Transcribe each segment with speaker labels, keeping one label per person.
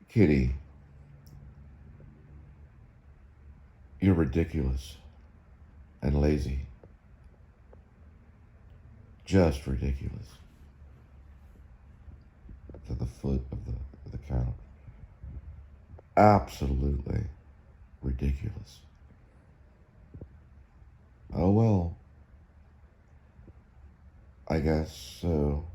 Speaker 1: Kitty, you're ridiculous and lazy. Just ridiculous. To the foot of the couch. Absolutely ridiculous. Oh well. I guess so.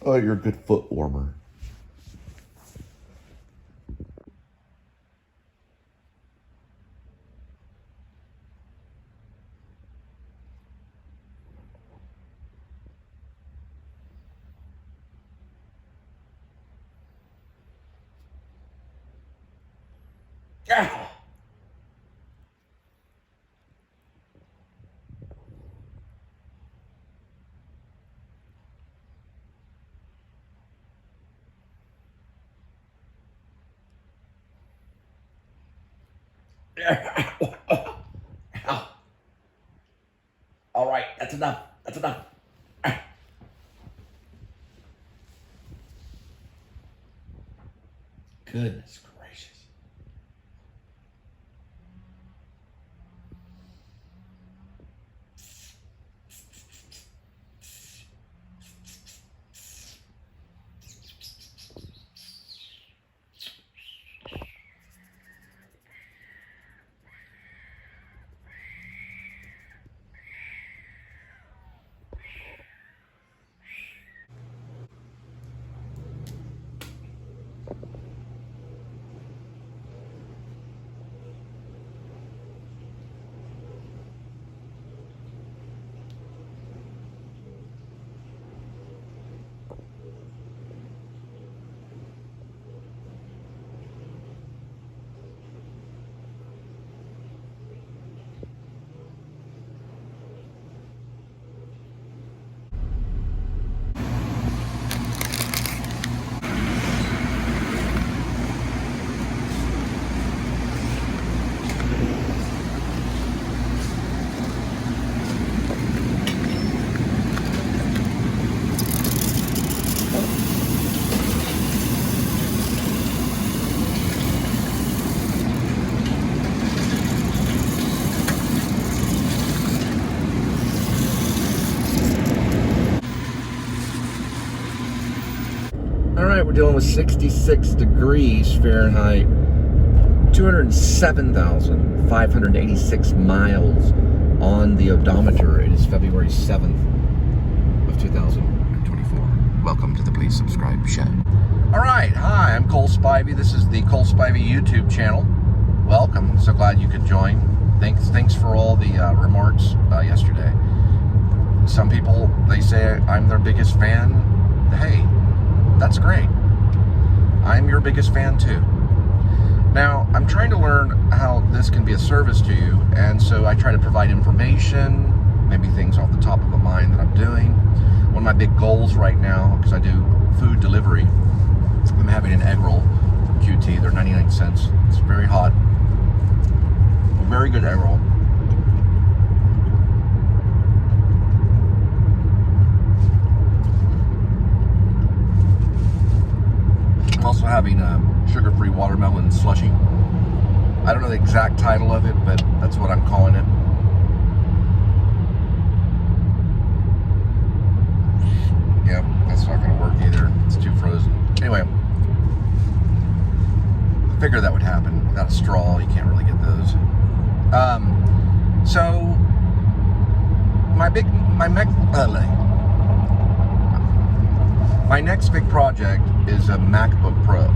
Speaker 1: Oh, you're a good foot warmer. Yeah. All right, that's enough. That's enough. Goodness gracious. All right, we're dealing with 66 degrees Fahrenheit, 207,586 miles on the odometer. It is February 7th of 2024. Welcome to the Please Subscribe Show. All right, hi, I'm Cole Spivey. This is the Cole Spivey YouTube channel. Welcome, so glad you could join. Thanks for all the remarks yesterday. Some people, they say I'm their biggest fan. Hey, that's great. I'm your biggest fan too. Now, I'm trying to learn how this can be a service to you, and so I try to provide information, maybe things off the top of the mind that I'm doing. One of my big goals right now, because I do food delivery, I'm having an egg roll from QT. They're 99 cents. It's very hot. A very good egg roll. I'm also having a sugar-free watermelon slushie. I don't know the exact title of it, but that's what I'm calling it. Yep, that's not gonna work either. It's too frozen. Anyway, I figured that would happen. Without a straw, you can't really get those. So my next big project is a MacBook Pro,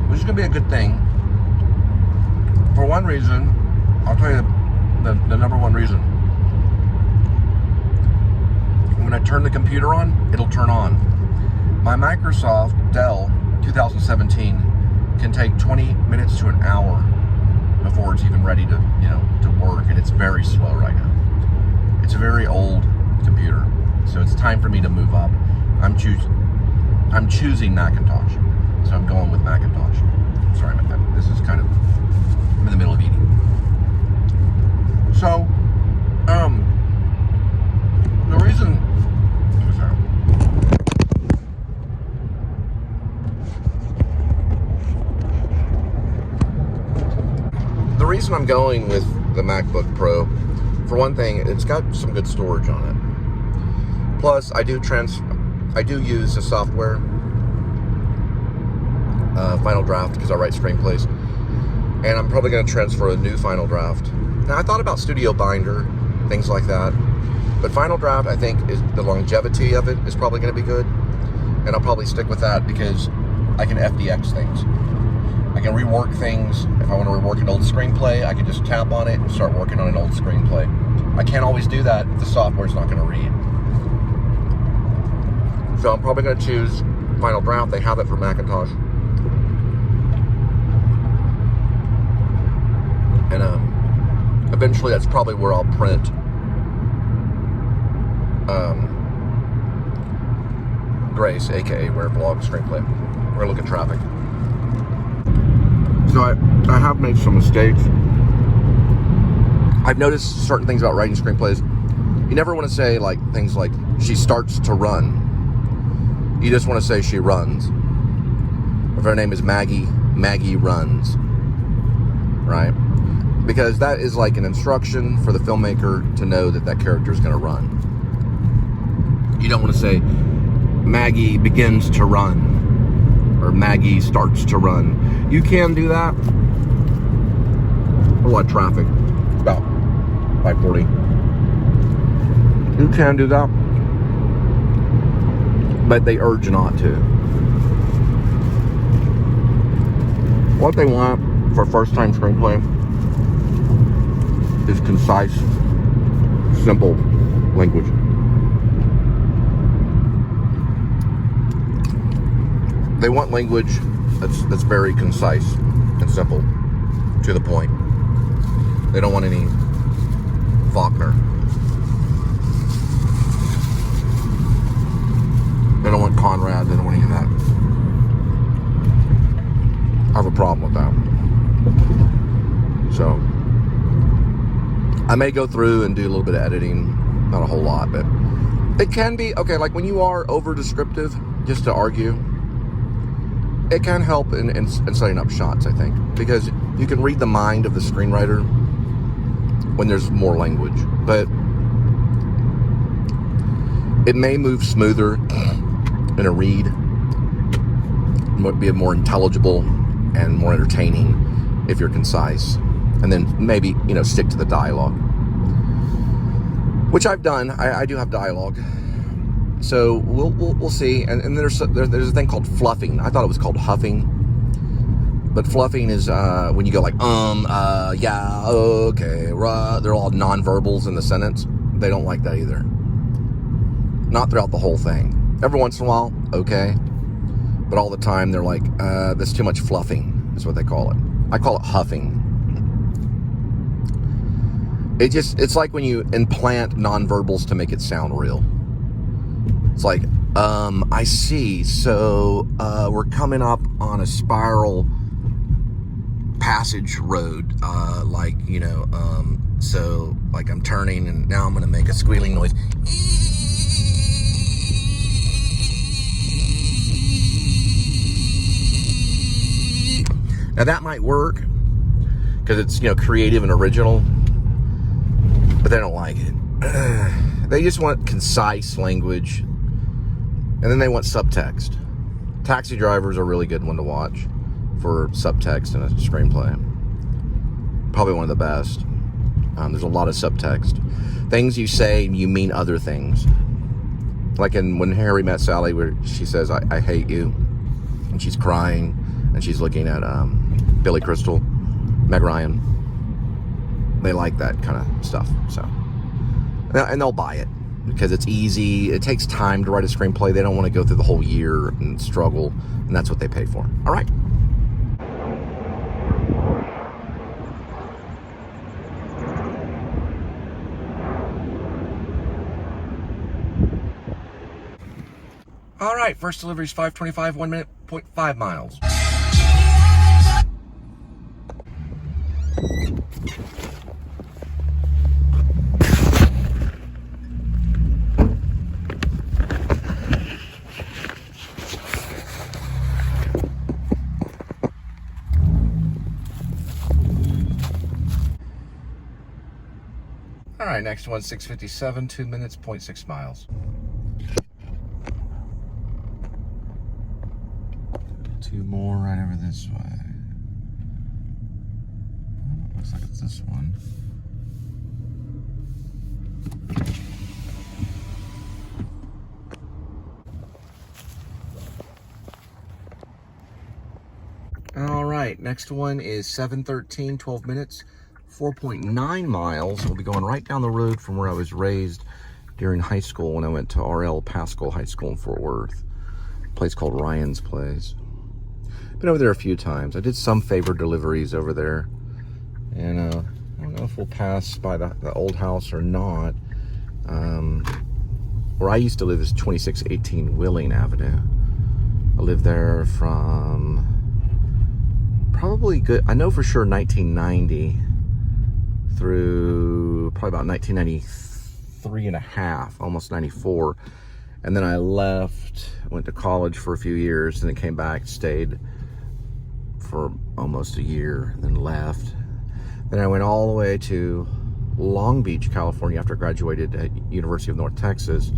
Speaker 1: which is going to be a good thing. For one reason, I'll tell you the number one reason. When I turn the computer on, it'll turn on. My Microsoft Dell 2017 can take 20 minutes to an hour before it's even ready to, to work, and it's very slow right now. It's a very old computer, so it's time for me to move up. I'm choosing Macintosh, so I'm going with Macintosh. Sorry about that. This is kind of, I'm in the middle of eating. So, reason I'm going with the MacBook Pro, for one thing, it's got some good storage on it. Plus, I do use the software, Final Draft, because I write screenplays. And I'm probably going to transfer a new Final Draft. Now, I thought about Studio Binder, things like that. But Final Draft, I think, is the longevity of it is probably going to be good. And I'll probably stick with that because I can FDX things. I can rework things. If I want to rework an old screenplay, I can just tap on it and start working on an old screenplay. I can't always do that if the software's not going to read. So I'm probably going to choose Final Draft. They have it for Macintosh. And eventually that's probably where I'll print Grace, aka Rare Vlog Screenplay. We're gonna look at traffic. So I have made some mistakes. I've noticed certain things about writing screenplays. You never want to say like things like she starts to run. You just want to say she runs. If her name is Maggie, Maggie runs. Right? Because that is like an instruction for the filmmaker to know that that character is going to run. You don't want to say Maggie begins to run or Maggie starts to run. You can do that. A lot of traffic. About 540. You can do that. But they urge not to. What they want for first-time screenplay is concise, simple language. They want language that's very concise and simple, to the point. They don't want any Faulkner. They don't want Conrad. They don't want any of that. I have a problem with that. So I may go through and do a little bit of editing, not a whole lot, but it can be okay. Like when you are over descriptive, just to argue, it can help in setting up shots, I think, because you can read the mind of the screenwriter when there's more language, but it may move smoother in a read, be more intelligible and more entertaining if you're concise, and then maybe, you know, stick to the dialogue, which I've done. I do have dialogue, so we'll see. And there's a thing called fluffing. I thought it was called huffing, but fluffing is when you go like yeah, okay, they're all non-verbals in the sentence. They don't like that either. Not throughout the whole thing. Every once in a while, okay, but all the time they're like, that's too much fluffing, is what they call it. I call it huffing. It's like when you implant nonverbals to make it sound real. It's like, I see, so we're coming up on a spiral passage road, like, you know, so like I'm turning and now I'm gonna make a squealing noise. Now that might work because it's, you know, creative and original, but they don't like it. They just want concise language, and then they want subtext. Taxi Driver is a really good one to watch for subtext in a screenplay. Probably one of the best. There's a lot of subtext. Things you say, you mean other things. Like in When Harry Met Sally, where she says, I hate you, and she's crying, and she's looking at Billy Crystal, Meg Ryan. They like that kind of stuff. So, and they'll buy it because it's easy. It takes time to write a screenplay. They don't want to go through the whole year and struggle, and that's what they pay for. All right. All right, first delivery is 5:25, 1 minute, 0.5 miles. All right, next one, 6:57, 2 minutes, 0.6 miles. Two more right over this way. Oh, looks like it's this one. All right, next one is 7:13, 12 minutes, 4.9 miles. We'll be going right down the road from where I was raised during high school when I went to R.L. Pascal High School in Fort Worth. A place called Ryan's Place. Been over there a few times. I did some favor deliveries over there. And I don't know if we'll pass by the old house or not. Where I used to live is 2618 Willing Avenue. I lived there from probably good, I know for sure 1990 through probably about 1993 and a half, almost 94. And then I left, went to college for a few years, and then came back, stayed for almost a year, then left. Then I went all the way to Long Beach, California after I graduated at University of North Texas.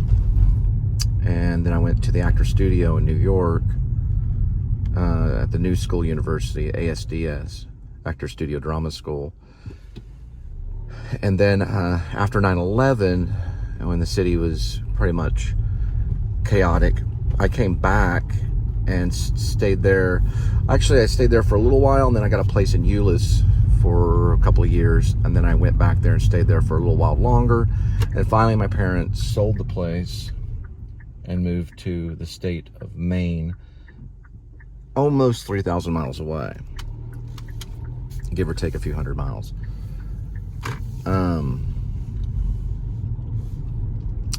Speaker 1: And then I went to the Actor Studio in New York at the New School University, A.S.D.S, Actor Studio Drama School. And then after 9/11, when the city was pretty much chaotic, I came back and stayed there. Actually, I stayed there for a little while, and then I got a place in Euless for a couple of years, and then I went back there and stayed there for a little while longer. And finally, my parents sold the place and moved to the state of Maine, almost 3,000 miles away, give or take a few hundred miles.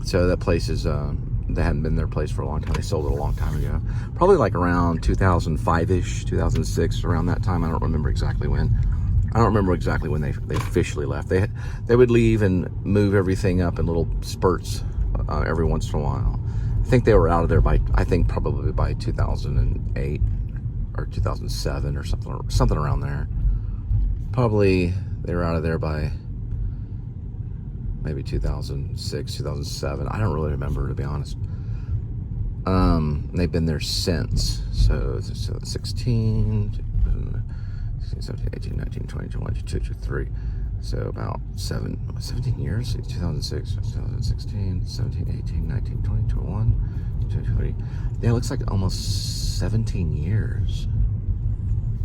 Speaker 1: So that place is, they hadn't been their place for a long time. They sold it a long time ago. Probably like around 2005-ish, 2006, around that time. I don't remember exactly when. I don't remember exactly when they officially left. They would leave and move everything up in little spurts every once in a while. I think they were out of there by, I think probably by 2008 or 2007 or something around there. Probably they were out of there by maybe 2006, 2007. I don't really remember, to be honest. They've been there since. So 16, 17, 18, 19, 20, 21, 22, 23. So about 17 years, 2006, 2016, 17, 18, 19, 20, 21, 22, 23. Yeah, it looks like almost 17 years.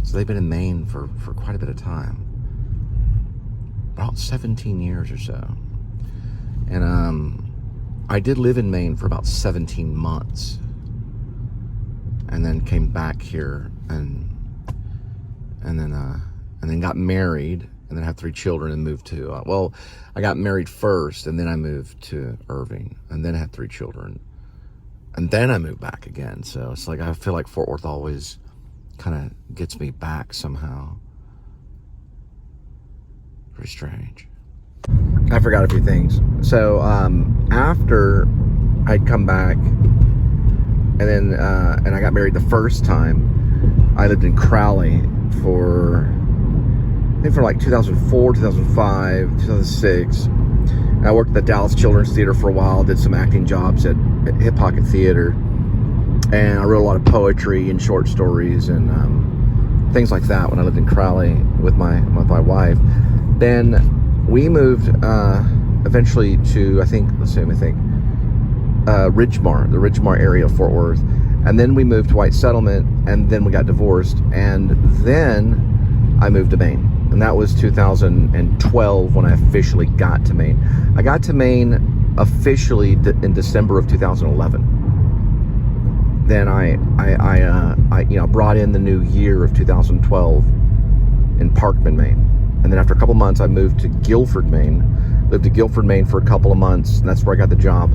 Speaker 1: So they've been in Maine for quite a bit of time. About 17 years or so. And I did live in Maine for about 17 months. And then came back here and then got married, and then had 3 children and moved to, well, I got married first, and then I moved to Irving, and then I had 3 children, and then I moved back again. So it's like, I feel like Fort Worth always kind of gets me back somehow. Pretty strange. I forgot a few things. So after I'd come back, and then and I got married the first time, I lived in Crowley for, I think, for like 2004, 2005, 2006. And I worked at the Dallas Children's Theater for a while, did some acting jobs at Hip Pocket Theater, and I wrote a lot of poetry and short stories and things like that when I lived in Crowley with my wife. Then we moved eventually to, Ridgemar, the Ridgemar area of Fort Worth. And then we moved to White Settlement, and then we got divorced, and then I moved to Maine. And that was 2012 when I officially got to Maine. I got to Maine officially in December of 2011. Then I brought in the new year of 2012 in Parkman, Maine. And then after a couple months, I moved to Guilford, Maine. Lived in Guilford, Maine for a couple of months, and that's where I got the job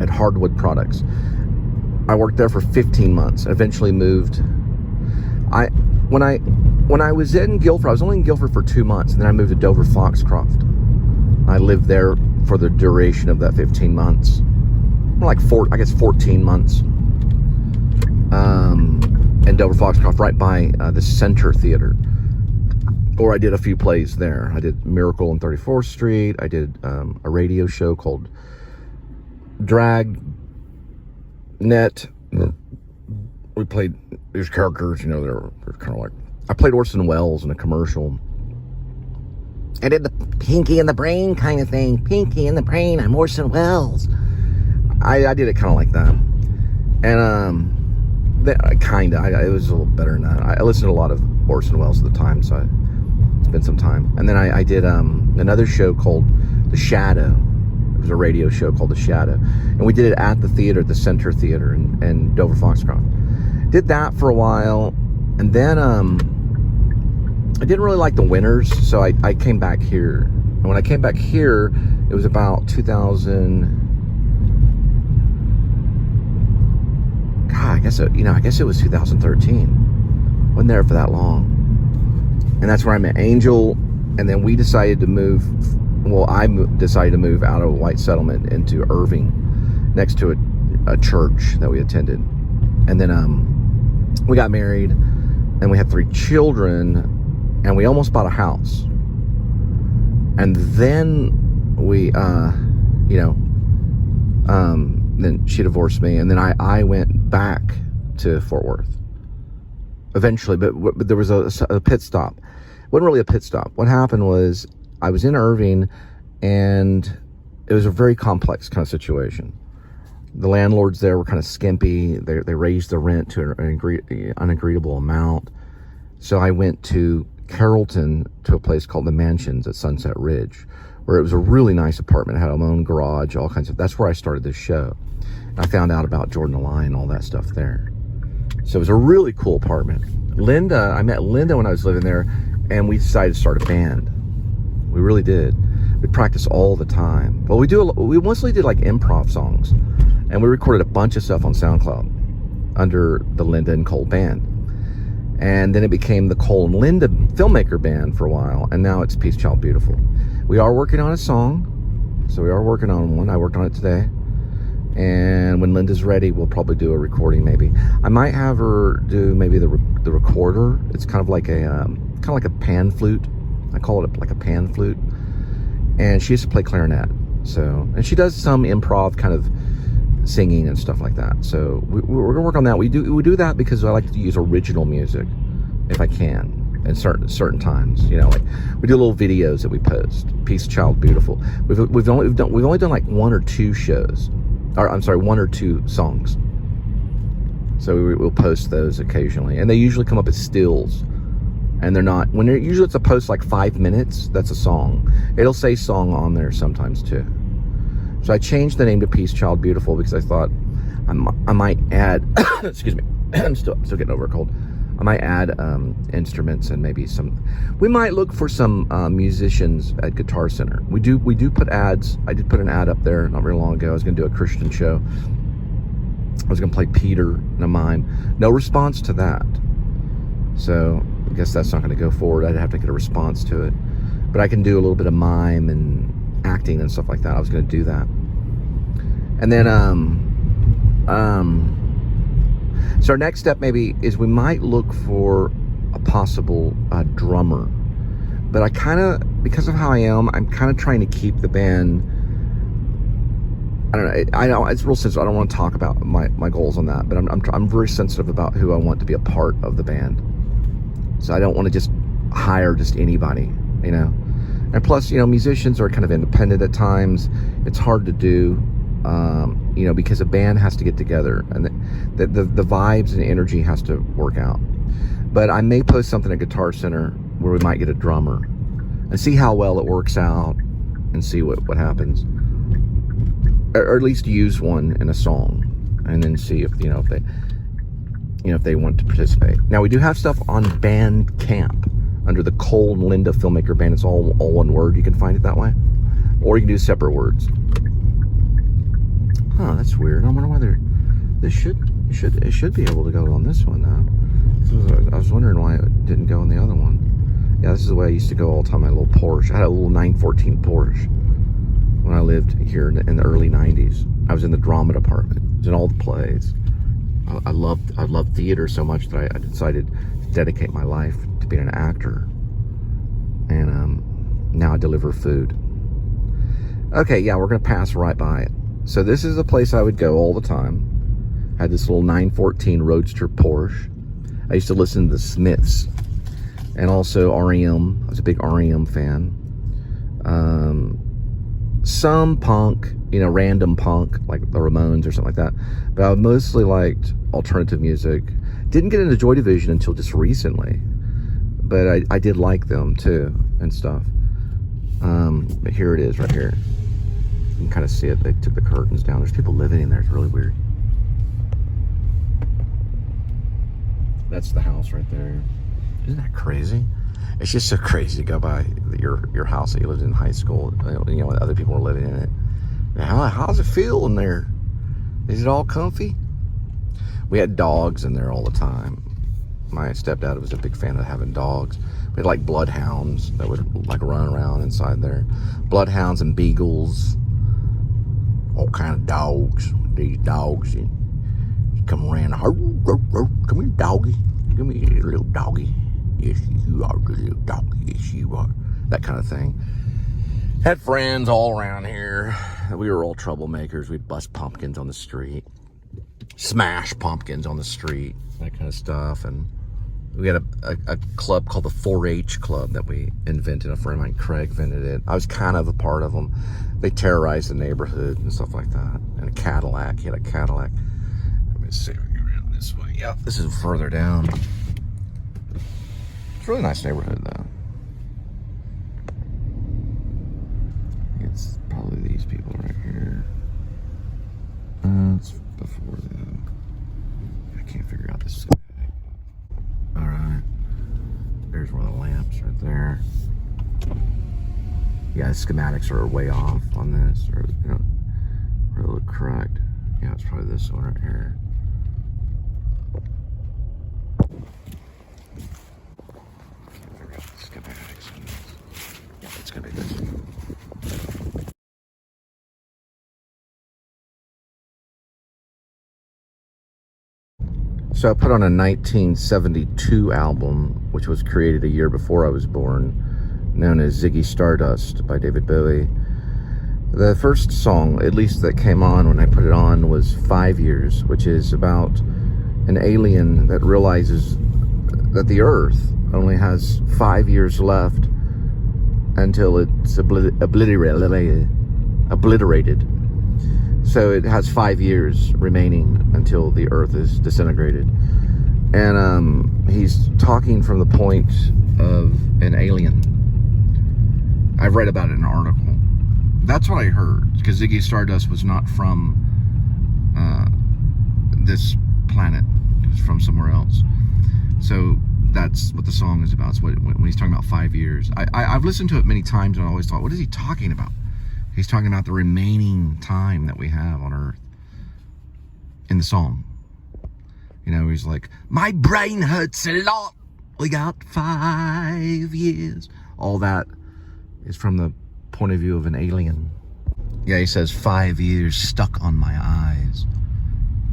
Speaker 1: at Hardwood Products. I worked there for 15 months. Eventually moved. When I was in Guilford, I was only in Guilford for 2 months, and then I moved to Dover Foxcroft. I lived there for the duration of that 15 months. Like 14 months. And Dover Foxcroft, right by the Center Theater. or I did a few plays there. I did Miracle on 34th Street. I did a radio show called Drag Net. We played these characters, they're kind of like, I played Orson Welles in a commercial. I did the Pinky in the Brain kind of thing. Pinky in the Brain, I'm Orson Welles. I did it kind of like that. And it was a little better than that. I listened to a lot of Orson Welles at the time, so it's been some time. And then I did another show called The Shadow. It was a radio show called The Shadow, and we did it at the theater, at the Center Theater in Dover Foxcroft. Did that for a while, and then I didn't really like the winters, so I came back here. And when I came back here, it was about 2000. God, I guess it was 2013. Wasn't there for that long, and that's where I met Angel, and then we decided to move. Well, I decided to move out of White Settlement into Irving, next to a church that we attended. And then we got married, and we had 3 children, and we almost bought a house. And then we, then she divorced me, and then I went back to Fort Worth eventually, but there was a pit stop. It wasn't really a pit stop. What happened was, I was in Irving, and it was a very complex kind of situation. The landlords there were kind of skimpy. They raised the rent to an unagreeable amount. So I went to Carrollton, to a place called the Mansions at Sunset Ridge, where it was a really nice apartment. It had my own garage, all kinds of. That's where I started this show. And I found out about Jordan the Lion, all that stuff there. So it was a really cool apartment. I met Linda when I was living there, and we decided to start a band. We really did. We practice all the time. Well, we mostly did like improv songs, and we recorded a bunch of stuff on SoundCloud under the Linda and Cole Band. And then it became the Cole and Linda Filmmaker Band for a while, and now it's Peace Child Beautiful. We are working on a song, so we are working on one. I worked on it today, and when Linda's ready, we'll probably do a recording. Maybe I might have her do maybe the recorder. It's kind of like a pan flute. I call it like a pan flute, and she used to play clarinet. So, and she does some improv kind of singing and stuff like that. So we're gonna work on that. We do that because I like to use original music if I can, at certain times. Like we do little videos that we post. Peace Child Beautiful. We've only done like 1 or 2 shows, or I'm sorry, 1 or 2 songs. So we'll post those occasionally, and they usually come up as stills. And they're not, usually it's a post like 5 minutes, that's a song. It'll say song on there sometimes too. So I changed the name to Peace Child Beautiful because I thought I might add, excuse me, I'm still getting over a cold. I might add instruments and maybe we might look for some musicians at Guitar Center. We do put ads. I did put an ad up there not very long ago. I was gonna do a Christian show. I was gonna play Peter in a mime. No response to that. So I guess that's not going to go forward. I'd have to get a response to it. But I can do a little bit of mime and acting and stuff like that. I was going to do that. And then, so our next step maybe is we might look for a possible drummer. But because of how I am, I'm kind of trying to keep the band. I don't know. I know it's real sensitive. I don't want to talk about my goals on that. But I'm very sensitive about who I want to be a part of the band. So I don't want to just hire just anybody, And plus, musicians are kind of independent at times. It's hard to do, because a band has to get together, and the vibes and energy has to work out. But I may post something at Guitar Center where we might get a drummer and see how well it works out, and see what happens, or at least use one in a song, and then see if if they want to participate. Now, we do have stuff on Bandcamp under the Cole and Linda Filmmaker Band. It's all one word. You can find it that way, or you can do separate words. Oh, that's weird. I wonder whether it should be able to go on this one now. I was wondering why it didn't go on the other one. Yeah, this is the way I used to go all the time. My little Porsche. I had a little 914 Porsche when I lived here in the early 90s. I was in the drama department. I was in all the plays. I loved theater so much that I decided to dedicate my life to being an actor. deliver food. Okay, yeah, we're going to pass right by it. So this is a place I would go all the time. I had this little 914 Roadster Porsche. I used to listen to the Smiths and also REM. I was a big REM fan. Some punk, you know, random punk, like the Ramones or something like that. But I mostly liked alternative music. Didn't get into Joy Division until just recently. But I did like them too and stuff. But here it is right here. You can kind of see it. They took the curtains down. There's people living in there. It's really weird. That's the house right there. Isn't that crazy? It's just so crazy to go by your house that you lived in high school, you know, when other people were living in it. How's it feel in there? Is it all comfy? We had dogs in there all the time. My stepdad was a big fan of having dogs. We had like bloodhounds that would like run around inside there. Bloodhounds and beagles. All kind of dogs. These dogs, you come around. Come here, doggy. Come here, little doggy. Yes, you are the little doggy. Yes, you are. That kind of thing. Had friends all around here. We were all troublemakers. We'd bust pumpkins on the street. Smash pumpkins on the street. That kind of stuff. And we had a club called the 4-H Club that we invented. A friend of mine, Craig, invented it. I was kind of a part of them. They terrorized the neighborhood and stuff like that. And a Cadillac. He had a Cadillac. Let me see if we can get around this way. Yeah, this is further down. It's a really nice neighborhood, though. It's probably these people right here. It's before them. I can't figure out this schematic. Alright. There's one of the lamps right there. Yeah, the schematics are way off on this. Or, you know, or they look correct. Yeah, it's probably this one right here. Can't figure out the schematics on this. Yeah, it's gonna be this one. So I put on a 1972 album, which was created a year before I was born, known as Ziggy Stardust by David Bowie. The first song, at least that came on when I put it on, was 5 Years, which is about an alien that realizes that the Earth only has 5 years left until it's obliterated. So it has 5 years remaining until the Earth is disintegrated. And he's talking from the point of an alien. I've read about it in an article. That's what I heard, because Ziggy Stardust was not from this planet. It was from somewhere else. So that's what the song is about. It's when he's talking about 5 years. I've listened to it many times and I always thought, what is he talking about? He's talking about the remaining time that we have on Earth in the song. You know, he's like, my brain hurts a lot. We got 5 years. All that is from the point of view of an alien. Yeah, he says 5 years stuck on my eyes.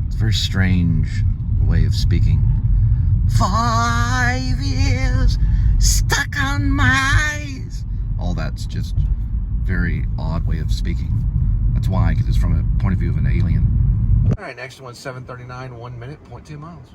Speaker 1: It's a very strange way of speaking. 5 years stuck on my eyes. All that's just very odd way of speaking. That's why, because it's from a point of view of an alien. All right, next one, 7:39, 1 minute, 0.2 miles.